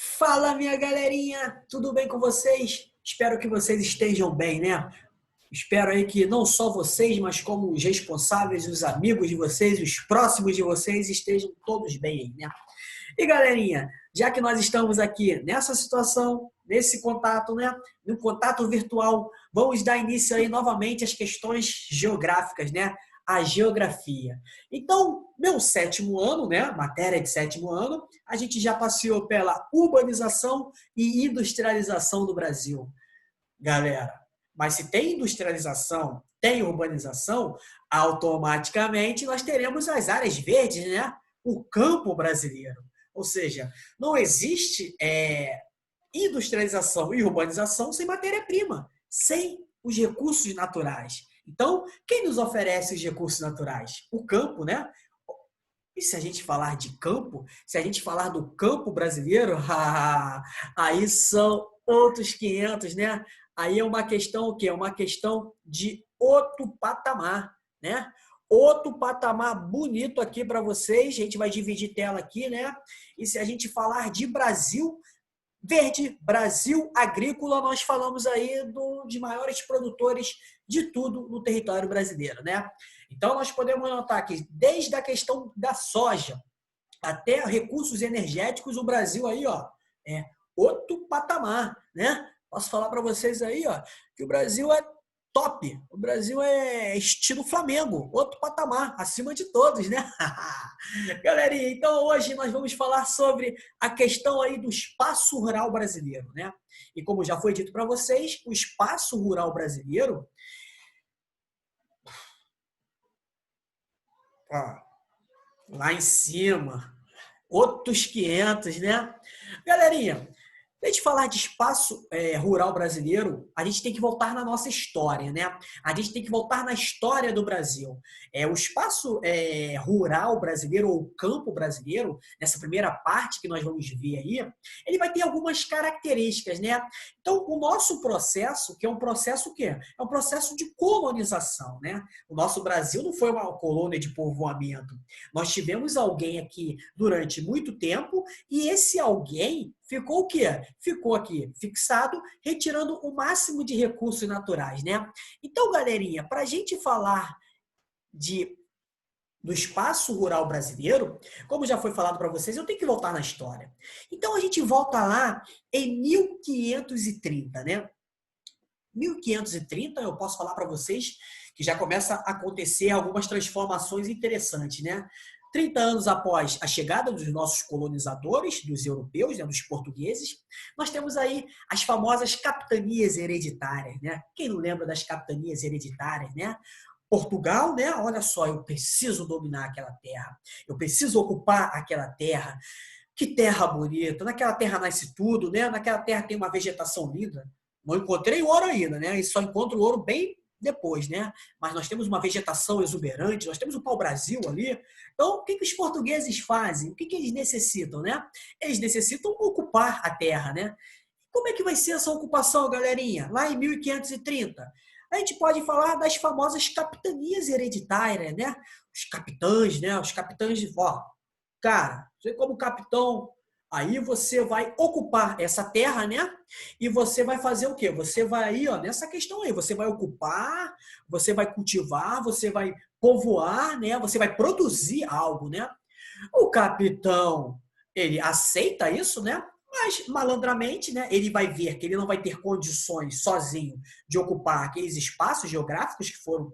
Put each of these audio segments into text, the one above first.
Fala, minha galerinha, tudo bem com vocês? Espero que vocês estejam bem, né? Espero aí que não só vocês, mas como os responsáveis, os amigos de vocês, os próximos de vocês estejam todos bem aí, né? E galerinha, já que nós estamos aqui nessa situação, nesse contato, né? No contato virtual, vamos dar início aí novamente às questões geográficas, né? A geografia. Então, meu sétimo ano, né? Matéria de sétimo ano, a gente já passeou pela urbanização e industrialização do Brasil. Galera, mas se tem industrialização, tem urbanização, automaticamente nós teremos as áreas verdes, né? O campo brasileiro. Ou seja, não existe industrialização e urbanização sem matéria-prima, sem os recursos naturais. Então, quem nos oferece os recursos naturais? O campo, né? E se a gente falar de campo, se a gente falar do campo brasileiro, aí são outros 500, né? Aí é uma questão o quê? É uma questão de outro patamar, né? Outro patamar bonito aqui para vocês. A gente vai dividir tela aqui, né? E se a gente falar de Brasil verde, Brasil agrícola, nós falamos aí de maiores produtores de tudo no território brasileiro, né? Então, nós podemos notar que desde a questão da soja até recursos energéticos, o Brasil aí, ó, é outro patamar, né? Posso falar para vocês aí, ó, que o Brasil é top. O Brasil é estilo Flamengo, outro patamar, acima de todos, né? Galerinha, então hoje nós vamos falar sobre a questão aí do espaço rural brasileiro, né? E como já foi dito para vocês, o espaço rural brasileiro, ó, lá em cima, outros 500, né? Galerinha, se a gente falar de espaço rural brasileiro, a gente tem que voltar na nossa história, né? A gente tem que voltar na história do Brasil. O espaço rural brasileiro, ou campo brasileiro, nessa primeira parte que nós vamos ver aí, ele vai ter algumas características, né? Então, o nosso processo, que é um processo o quê? É um processo de colonização, né? O nosso Brasil não foi uma colônia de povoamento. Nós tivemos alguém aqui durante muito tempo e esse alguém ficou o quê? Ficou aqui fixado, retirando o máximo de recursos naturais, né? Então, galerinha, para a gente falar do espaço rural brasileiro, como já foi falado para vocês, eu tenho que voltar na história. Então, a gente volta lá em 1530, né? 1530, eu posso falar para vocês que já começa a acontecer algumas transformações interessantes, né? 30 anos após a chegada dos nossos colonizadores, dos europeus, né, dos portugueses, nós temos aí as famosas capitanias hereditárias, né? Quem não lembra das capitanias hereditárias, né? Portugal, né? Olha só, eu preciso dominar aquela terra, eu preciso ocupar aquela terra. Que terra bonita, naquela terra nasce tudo, né? Naquela terra tem uma vegetação linda. Não encontrei ouro ainda, né? E só encontro ouro bem depois, né? Mas nós temos uma vegetação exuberante, nós temos o pau-brasil ali. Então, o que os portugueses fazem? O que eles necessitam, né? Eles necessitam ocupar a terra, né? Como é que vai ser essa ocupação, galerinha? Lá em 1530, a gente pode falar das famosas capitanias hereditárias, né? Os capitães, né? Os capitães de... Ó, cara, você como capitão, aí você vai ocupar essa terra, né? E você vai fazer o quê? Você vai aí, ó, nessa questão aí, você vai ocupar, você vai cultivar, você vai povoar, né? Você vai produzir algo, né? O capitão, ele aceita isso, né? Mas malandramente, né? Ele vai ver que ele não vai ter condições sozinho de ocupar aqueles espaços geográficos que foram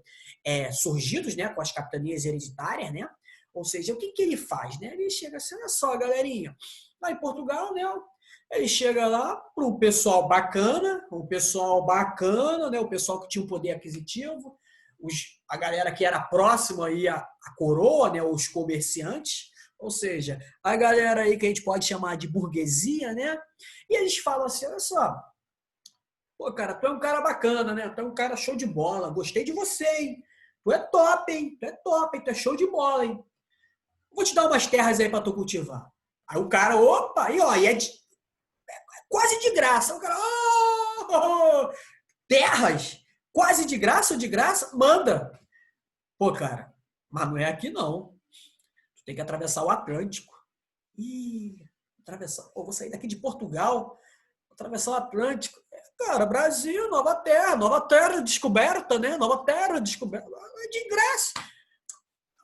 surgidos, né? Com as capitanias hereditárias, né? Ou seja, o que ele faz, né? Ele chega assim, olha só, galerinha, lá em Portugal, né? Ele chega lá para um pessoal bacana, né? O pessoal que tinha um poder aquisitivo, a galera que era próxima aí à coroa, né? Os comerciantes, ou seja, a galera aí que a gente pode chamar de burguesia, né? E eles falam assim, olha só, pô, cara, tu é um cara bacana, né? Tu é um cara show de bola, gostei de você, hein? Tu é top, hein? Tu é top, hein? Tu é show de bola, hein? Vou te dar umas terras aí para tu cultivar. Aí o cara, opa, aí ó, e quase de graça. O cara, oh, terras? Quase de graça ou de graça? Manda. Pô, cara, mas não é aqui não. Tu tem que atravessar o Atlântico. Ih, vou sair daqui de Portugal, vou atravessar o Atlântico. Cara, Brasil, nova terra descoberta, né? Nova terra descoberta. É de graça.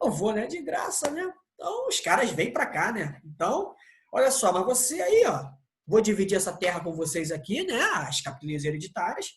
Eu vou, né? De graça, né? Então, os caras vêm para cá, né? Então, olha só, mas você aí, ó, vou dividir essa terra com vocês aqui, né? As capitanias hereditárias.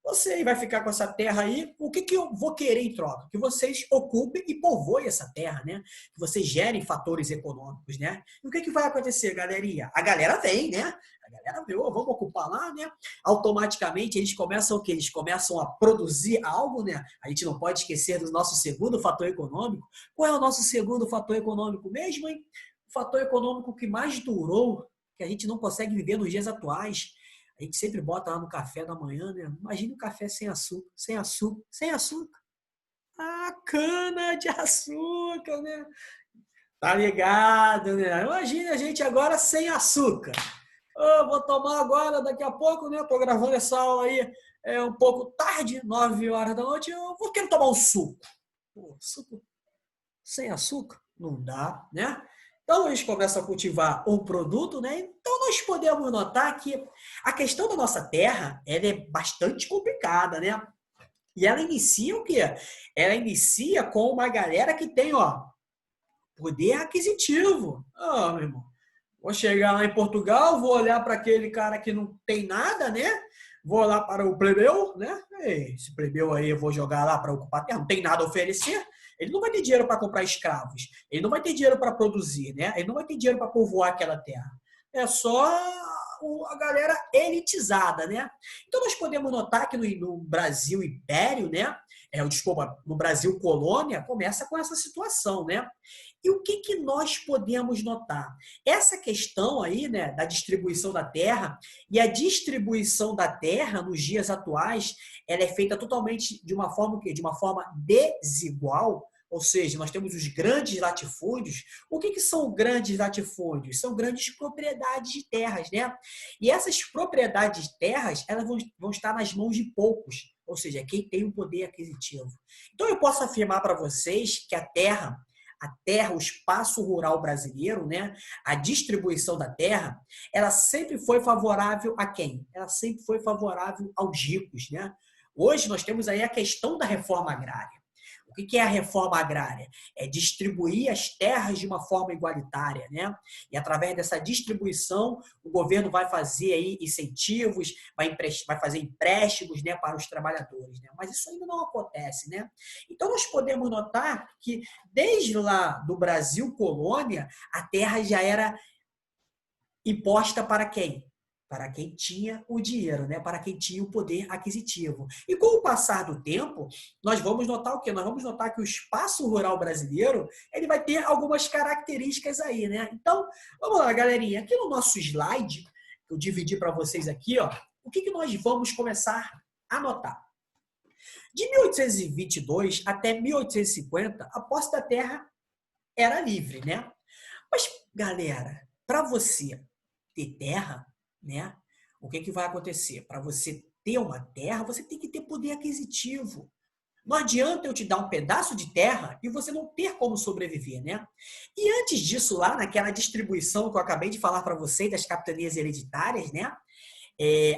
Você aí vai ficar com essa terra aí. O que eu vou querer em troca? Que vocês ocupem e povoem essa terra, né? Que vocês gerem fatores econômicos, né? E o que vai acontecer, galerinha? A galera vem, né? A galera vê, oh, vamos ocupar lá, né? Automaticamente eles começam o quê? Eles começam a produzir algo, né? A gente não pode esquecer do nosso segundo fator econômico. Qual é o nosso segundo fator econômico mesmo, hein? O fator econômico que mais durou, que a gente não consegue viver nos dias atuais. A gente sempre bota lá no café da manhã, né? Imagina um café sem açúcar, sem açúcar, sem açúcar. A cana de açúcar, né? Tá ligado, né? Imagina a gente agora sem açúcar. Oh, vou tomar agora, daqui a pouco, né? Tô gravando essa aula aí um pouco tarde, 9 horas da noite. Eu vou querer tomar um suco. Pô, suco sem açúcar? Não dá, né? Então, eles começam a cultivar um produto, né? Então, nós podemos notar que a questão da nossa terra, ela é bastante complicada, né? E ela inicia o quê? Ela inicia com uma galera que tem, ó, poder aquisitivo. Ah, meu irmão, vou chegar lá em Portugal, vou olhar para aquele cara que não tem nada, né? Vou lá para o plebeu, né? Esse plebeu aí eu vou jogar lá para ocupar a terra, não tem nada a oferecer. Ele não vai ter dinheiro para comprar escravos. Ele não vai ter dinheiro para produzir, né? Ele não vai ter dinheiro para povoar aquela terra. É só a galera elitizada, né? Então nós podemos notar que no Brasil Império, né? Desculpa, no Brasil Colônia, começa com essa situação, né? E o que nós podemos notar? Essa questão aí, né, da distribuição da terra, e a distribuição da terra nos dias atuais, ela é feita totalmente de uma forma o quê? De uma forma desigual, ou seja, nós temos os grandes latifúndios. O que são grandes latifúndios? São grandes propriedades de terras, né? E essas propriedades de terras, elas vão estar nas mãos de poucos, ou seja, quem tem o poder aquisitivo. Então, eu posso afirmar para vocês que a terra, o espaço rural brasileiro, né, a distribuição da terra, ela sempre foi favorável a quem? Ela sempre foi favorável aos ricos, né? Hoje nós temos aí a questão da reforma agrária. O que é a reforma agrária? É distribuir as terras de uma forma igualitária, né? E através dessa distribuição, o governo vai fazer aí incentivos, vai fazer empréstimos, né, para os trabalhadores, né? Mas isso ainda não acontece, né? Então nós podemos notar que desde lá do Brasil colônia, a terra já era imposta para quem? Para quem tinha o dinheiro, né? Para quem tinha o poder aquisitivo. E com o passar do tempo, nós vamos notar o quê? Nós vamos notar que o espaço rural brasileiro, ele vai ter algumas características aí, né? Então, vamos lá, galerinha. Aqui no nosso slide, que eu dividi para vocês aqui, ó, o que nós vamos começar a notar? De 1822 até 1850, a posse da terra era livre, né? Mas, galera, para você ter terra, né? O que vai acontecer? Para você ter uma terra, você tem que ter poder aquisitivo. Não adianta eu te dar um pedaço de terra e você não ter como sobreviver, né? E antes disso, lá naquela distribuição que eu acabei de falar para vocês das capitanias hereditárias, né?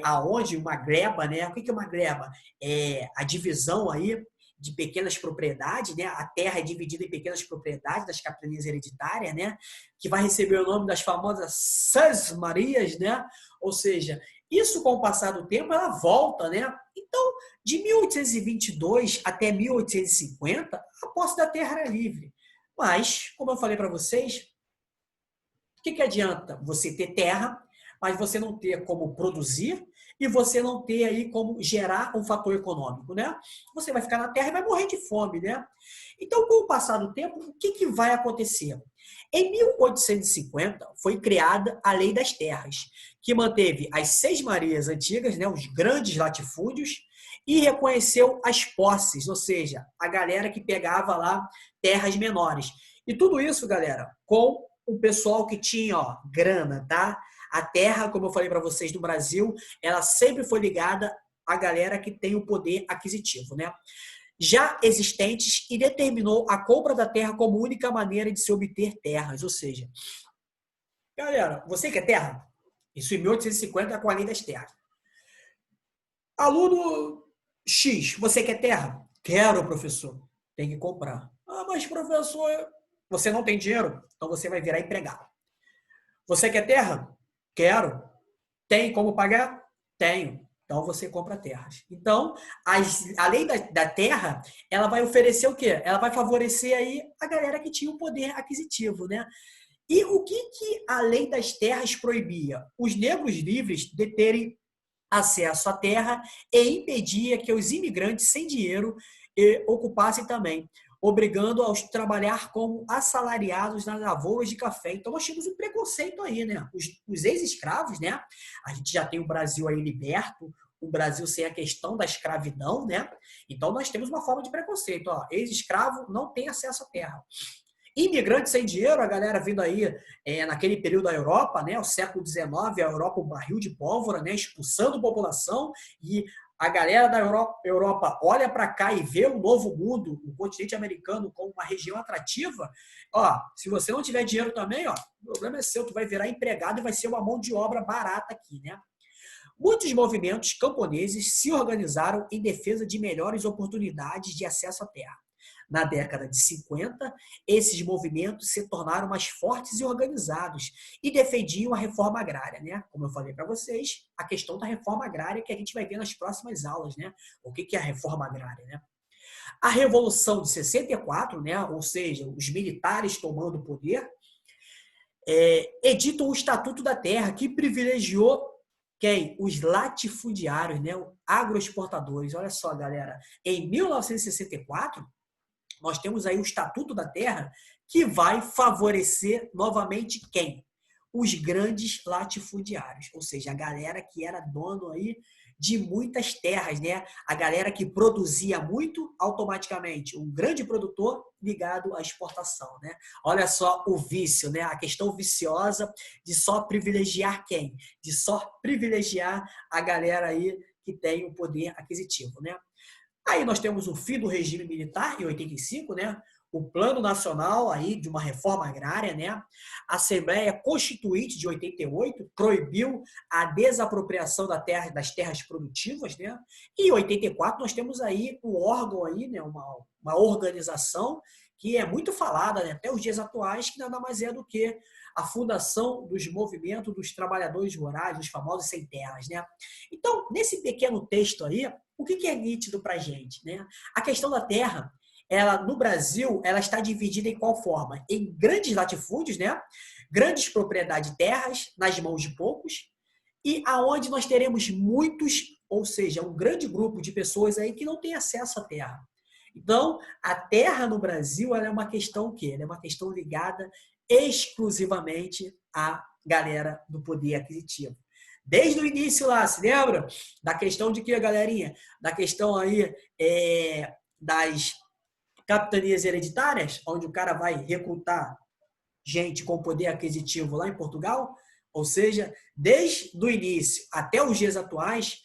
Aonde uma greba, né? O que é uma greba? É a divisão aí de pequenas propriedades, né? A terra é dividida em pequenas propriedades das capitanias hereditárias, né? Que vai receber o nome das famosas Seis Marias, né? Ou seja, isso com o passar do tempo ela volta, né? Então, de 1822 até 1850, a posse da terra era livre. Mas, como eu falei para vocês, o que adianta você ter terra, mas você não ter como produzir e você não ter aí como gerar um fator econômico, né? Você vai ficar na terra e vai morrer de fome, né? Então, com o passar do tempo, o que vai acontecer? Em 1850, foi criada a Lei das Terras, que manteve as Seis Marias antigas, né, os grandes latifúndios, e reconheceu as posses, ou seja, a galera que pegava lá terras menores. E tudo isso, galera, com o pessoal que tinha, ó, grana, tá? A terra, como eu falei para vocês, no Brasil, ela sempre foi ligada à galera que tem o poder aquisitivo, né? Já existentes e determinou a compra da terra como única maneira de se obter terras, ou seja, Galera, você quer terra? Isso em 1850 com a lei das terras. Aluno X, você quer terra? Quero, professor. Tem que comprar. Ah, mas professor, você não tem dinheiro? Então você vai virar empregado. Você quer terra? Quero. Tem como pagar? Tenho. Então você compra terras. Então, a lei da terra, ela vai oferecer o quê? Ela vai favorecer aí a galera que tinha o poder aquisitivo, né? E o que a lei das terras proibia? Os negros livres de terem acesso à terra e impedia que os imigrantes sem dinheiro ocupassem também, obrigando aos trabalhar como assalariados nas lavouras de café. Então nós tínhamos um preconceito aí, né? Os ex-escravos, né? A gente já tem o Brasil aí liberto, o Brasil sem a questão da escravidão, né? Então nós temos uma forma de preconceito, ó. Ex-escravo não tem acesso à terra. Imigrantes sem dinheiro, a galera vindo aí naquele período da Europa, né, o século XIX, a Europa um barril de pólvora, né, expulsando população, e a galera da Europa olha para cá e vê o novo mundo, o continente americano, como uma região atrativa. Ó, se você não tiver dinheiro também, ó, o problema é seu, tu vai virar empregado e vai ser uma mão de obra barata aqui, né? Muitos movimentos camponeses se organizaram em defesa de melhores oportunidades de acesso à terra. Na década de 50, esses movimentos se tornaram mais fortes e organizados e defendiam a reforma agrária, né? Como eu falei para vocês, a questão da reforma agrária que a gente vai ver nas próximas aulas, né? O que é a reforma agrária, né? A Revolução de 64, né? Ou seja, os militares tomando o poder, editam o Estatuto da Terra, que privilegiou quem? Os latifundiários, né? Agroexportadores. Olha só, galera, em 1964, nós temos aí o Estatuto da Terra, que vai favorecer novamente quem? Os grandes latifundiários, ou seja, a galera que era dono aí de muitas terras, né? A galera que produzia muito, automaticamente, um grande produtor ligado à exportação, né? Olha só o vício, né? A questão viciosa de só privilegiar quem? De só privilegiar a galera aí que tem o poder aquisitivo, né? Aí nós temos o fim do regime militar em 85, né? O Plano Nacional aí de uma reforma agrária, né? A Assembleia Constituinte de 88 proibiu a desapropriação das terras produtivas, né? E em 84 nós temos aí um órgão aí, né? Uma organização que é muito falada, né? Até os dias atuais, que nada mais é do que a fundação dos movimentos dos trabalhadores rurais, os famosos sem terras, né? Então, nesse pequeno texto aí, o que é nítido para a gente, né? A questão da terra, ela no Brasil, ela está dividida em qual forma? Em grandes latifúndios, né? Grandes propriedades de terras nas mãos de poucos, e aonde nós teremos muitos, ou seja, um grande grupo de pessoas aí que não tem acesso à terra. Então, a terra no Brasil, ela é uma questão o quê? Ela é uma questão ligada exclusivamente à galera do poder aquisitivo. Desde o início lá, se lembra? Da questão de que, galerinha? Da questão aí das capitanias hereditárias, onde o cara vai recrutar gente com poder aquisitivo lá em Portugal. Ou seja, desde o início até os dias atuais,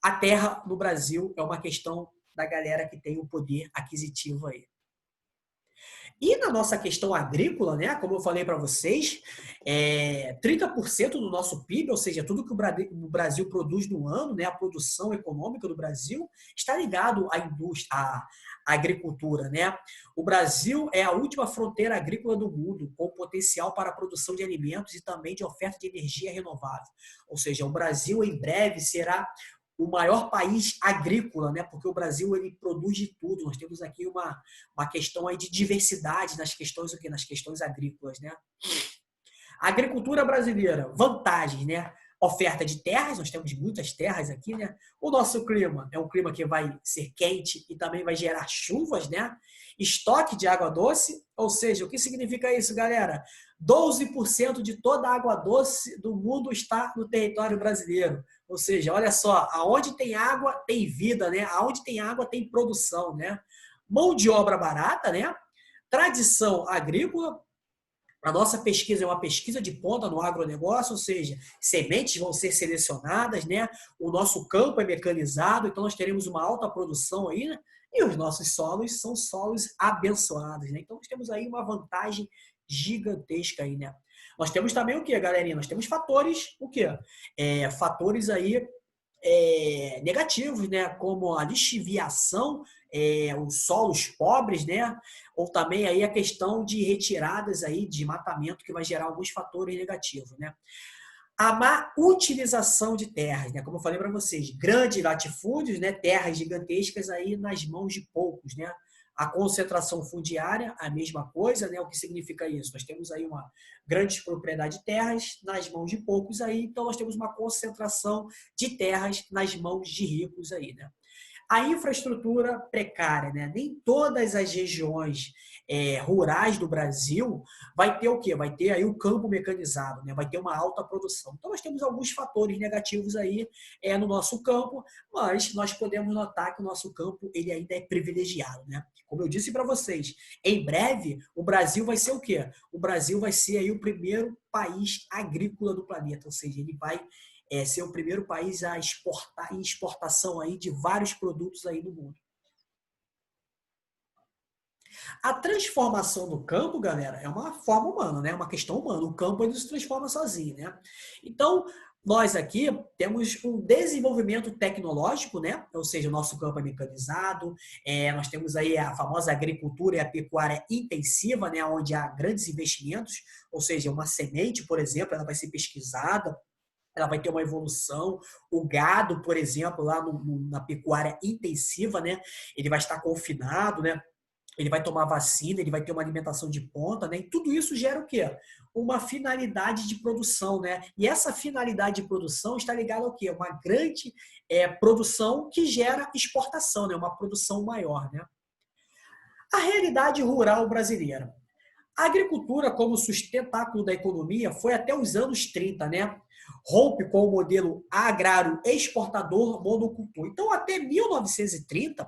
a terra no Brasil é uma questão da galera que tem o poder aquisitivo aí. E na nossa questão agrícola, né, como eu falei para vocês, 30% do nosso PIB, ou seja, tudo que o Brasil produz no ano, né, a produção econômica do Brasil, está ligado à indústria, à agricultura. Né? O Brasil é a última fronteira agrícola do mundo, com potencial para a produção de alimentos e também de oferta de energia renovável. Ou seja, o Brasil em breve será o maior país agrícola, né? Porque o Brasil ele produz de tudo. Nós temos aqui uma questão aí de diversidade nas questões o quê? Nas questões agrícolas, né? A agricultura brasileira, vantagens, né? Oferta de terras, nós temos muitas terras aqui, né? O nosso clima é um clima que vai ser quente e também vai gerar chuvas, né? Estoque de água doce, ou seja, o que significa isso, galera? 12% de toda a água doce do mundo está no território brasileiro. Ou seja, olha só, aonde tem água tem vida, né? Aonde tem água tem produção, né? Mão de obra barata, né? Tradição agrícola. A nossa pesquisa é uma pesquisa de ponta no agronegócio, ou seja, sementes vão ser selecionadas, né? O nosso campo é mecanizado, então nós teremos uma alta produção aí, né? E os nossos solos são solos abençoados, né? Então nós temos aí uma vantagem gigantesca aí, né? Nós temos também o quê, galerinha? Nós temos fatores, o quê? Fatores aí negativos, né? Como a lixiviação, os solos pobres, né? Ou também aí a questão de retiradas aí de matamento que vai gerar alguns fatores negativos, né? A má utilização de terras, né? Como eu falei para vocês, grandes latifúndios, né? Terras gigantescas aí nas mãos de poucos, né? A concentração fundiária, a mesma coisa, né? O que significa isso? Nós temos aí uma grande propriedade de terras nas mãos de poucos aí, então nós temos uma concentração de terras nas mãos de ricos aí, né? A infraestrutura precária, né? Nem todas as regiões rurais do Brasil vai ter o quê? Vai ter aí o campo mecanizado, né? Vai ter uma alta produção. Então, nós temos alguns fatores negativos aí no nosso campo, mas nós podemos notar que o nosso campo ele ainda é privilegiado, né? Como eu disse para vocês, em breve o Brasil vai ser o quê? O Brasil vai ser aí o primeiro país agrícola do planeta, ou seja, ele vai ser o primeiro país a exportar em exportação aí de vários produtos aí no mundo. A transformação do campo, galera, é uma forma humana, né? É uma questão humana. O campo ele se transforma sozinho, né? Então, nós aqui temos um desenvolvimento tecnológico, né? Ou seja, o nosso campo é mecanizado, nós temos aí a famosa agricultura e a pecuária intensiva, né? Onde há grandes investimentos, ou seja, uma semente, por exemplo, ela vai ser pesquisada, ela vai ter uma evolução. O gado, por exemplo, lá na pecuária intensiva, né? Ele vai estar confinado, né? Ele vai tomar vacina, ele vai ter uma alimentação de ponta, né? E tudo isso gera o quê? Uma finalidade de produção, né? E essa finalidade de produção está ligada ao quê? Uma grande produção que gera exportação, né? Uma produção maior, né? A realidade rural brasileira. A agricultura, como sustentáculo da economia, foi até os anos 30, né? Rompe com o modelo agrário exportador monocultor. Então, até 1930,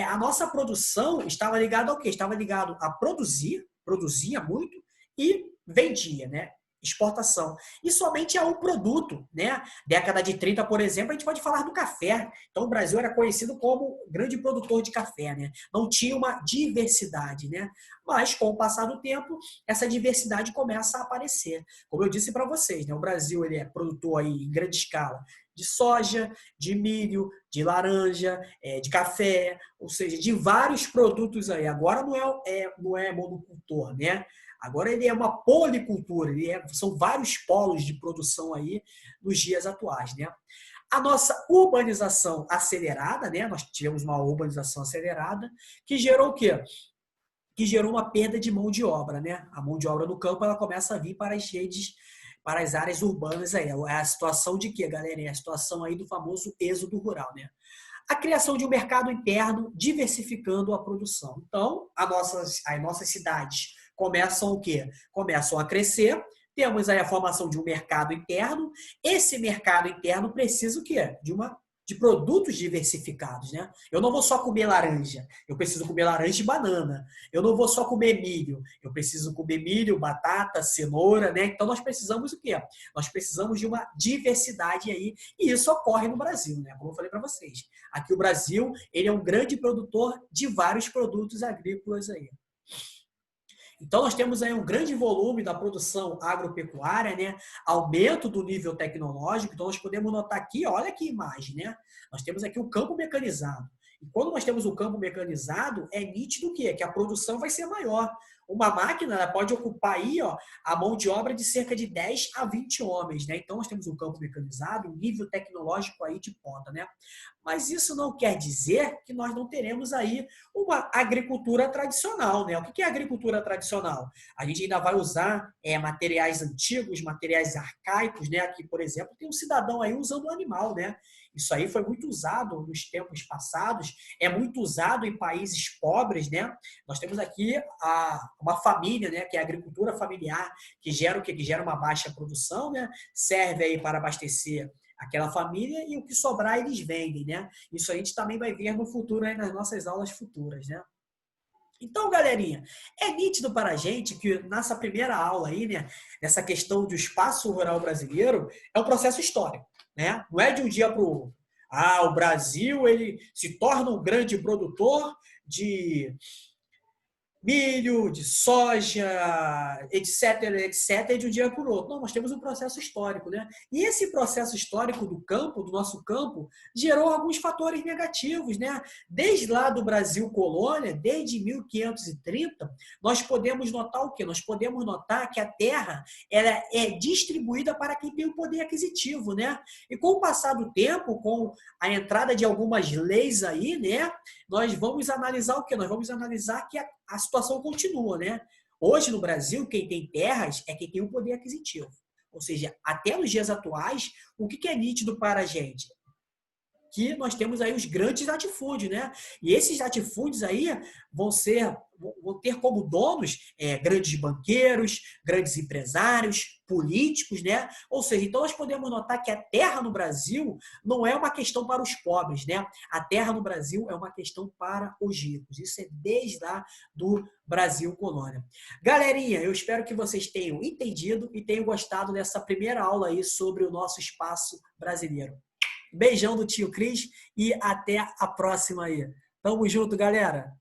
a nossa produção estava ligada ao quê? Estava ligado a produzir, produzia muito e vendia, né? Exportação. E somente a um produto, né? Década de 30, por exemplo, a gente pode falar do café. Então, o Brasil era conhecido como grande produtor de café, né? Não tinha uma diversidade, né? Mas, com o passar do tempo, essa diversidade começa a aparecer. Como eu disse para vocês, né? O Brasil ele é produtor aí em grande escala de soja, de milho, de laranja, de café, ou seja, de vários produtos aí. Agora não é monocultor, né? Agora ele é uma policultura, são vários polos de produção aí nos dias atuais, né? A nossa urbanização acelerada, né? Nós tivemos uma urbanização acelerada que gerou o quê? Que gerou uma perda de mão de obra, né? A mão de obra no campo ela começa a vir para as redes, para as áreas urbanas aí. É a situação de quê, galera? É a situação aí do famoso êxodo rural, né? A criação de um mercado interno diversificando a produção. Então, as nossas cidades começam o quê? Começam a crescer, temos aí a formação de um mercado interno. Esse mercado interno precisa o quê? De produtos diversificados, né? Eu não vou só comer laranja, eu preciso comer laranja e banana. Eu não vou só comer milho, eu preciso comer milho, batata, cenoura, né? Então nós precisamos o quê? Nós precisamos de uma diversidade aí, e isso ocorre no Brasil, né? Como eu falei para vocês. Aqui o Brasil, ele é um grande produtor de vários produtos agrícolas aí. Então, nós temos aí um grande volume da produção agropecuária, né? Aumento do nível tecnológico. Então, nós podemos notar aqui, olha que imagem, né? Nós temos aqui o campo mecanizado. E quando nós temos o campo mecanizado, é nítido o quê? Que a produção vai ser maior. Uma máquina ela pode ocupar aí, ó, a mão de obra de cerca de 10 a 20 homens, né? Então, nós temos um campo mecanizado, um nível tecnológico aí de ponta, né? Mas isso não quer dizer que nós não teremos aí uma agricultura tradicional, né? O que é agricultura tradicional? A gente ainda vai usar materiais antigos, materiais arcaicos, né? Aqui, por exemplo, tem um cidadão aí usando um animal, né? Isso aí foi muito usado nos tempos passados, é muito usado em países pobres, né? Nós temos aqui uma família, né? Que é a agricultura familiar, que gera o quê? Que gera uma baixa produção, né? Serve aí para abastecer aquela família e o que sobrar eles vendem, né? Isso a gente também vai ver no futuro aí nas nossas aulas futuras, né? Então, galerinha, é nítido para a gente que nessa primeira aula aí, né, nessa questão do espaço rural brasileiro, é um processo histórico, né? Não é de um dia para o outro. Ah, o Brasil ele se torna um grande produtor milho, de soja, etc, etc, de um dia para o outro. Não, nós temos um processo histórico, né? E esse processo histórico do campo, do nosso campo, gerou alguns fatores negativos, né? Desde lá do Brasil colônia, desde 1530, nós podemos notar o quê? Nós podemos notar que a terra ela é distribuída para quem tem o poder aquisitivo, né? E com o passar do tempo, com a entrada de algumas leis aí, né? Nós vamos analisar o quê? Nós vamos analisar que a situação continua, né? Hoje no Brasil, quem tem terras é quem tem o poder aquisitivo. Ou seja, até nos dias atuais, o que é nítido para a gente? Que nós temos aí os grandes latifúndios, né? E esses latifúndios aí vão ter como donos grandes banqueiros, grandes empresários, políticos, né? Ou seja, então nós podemos notar que a terra no Brasil não é uma questão para os pobres, né? A terra no Brasil é uma questão para os ricos. Isso é desde lá do Brasil colônia. Galerinha, eu espero que vocês tenham entendido e tenham gostado dessa primeira aula aí sobre o nosso espaço brasileiro. Beijão do tio Cris e até a próxima aí. Tamo junto, galera!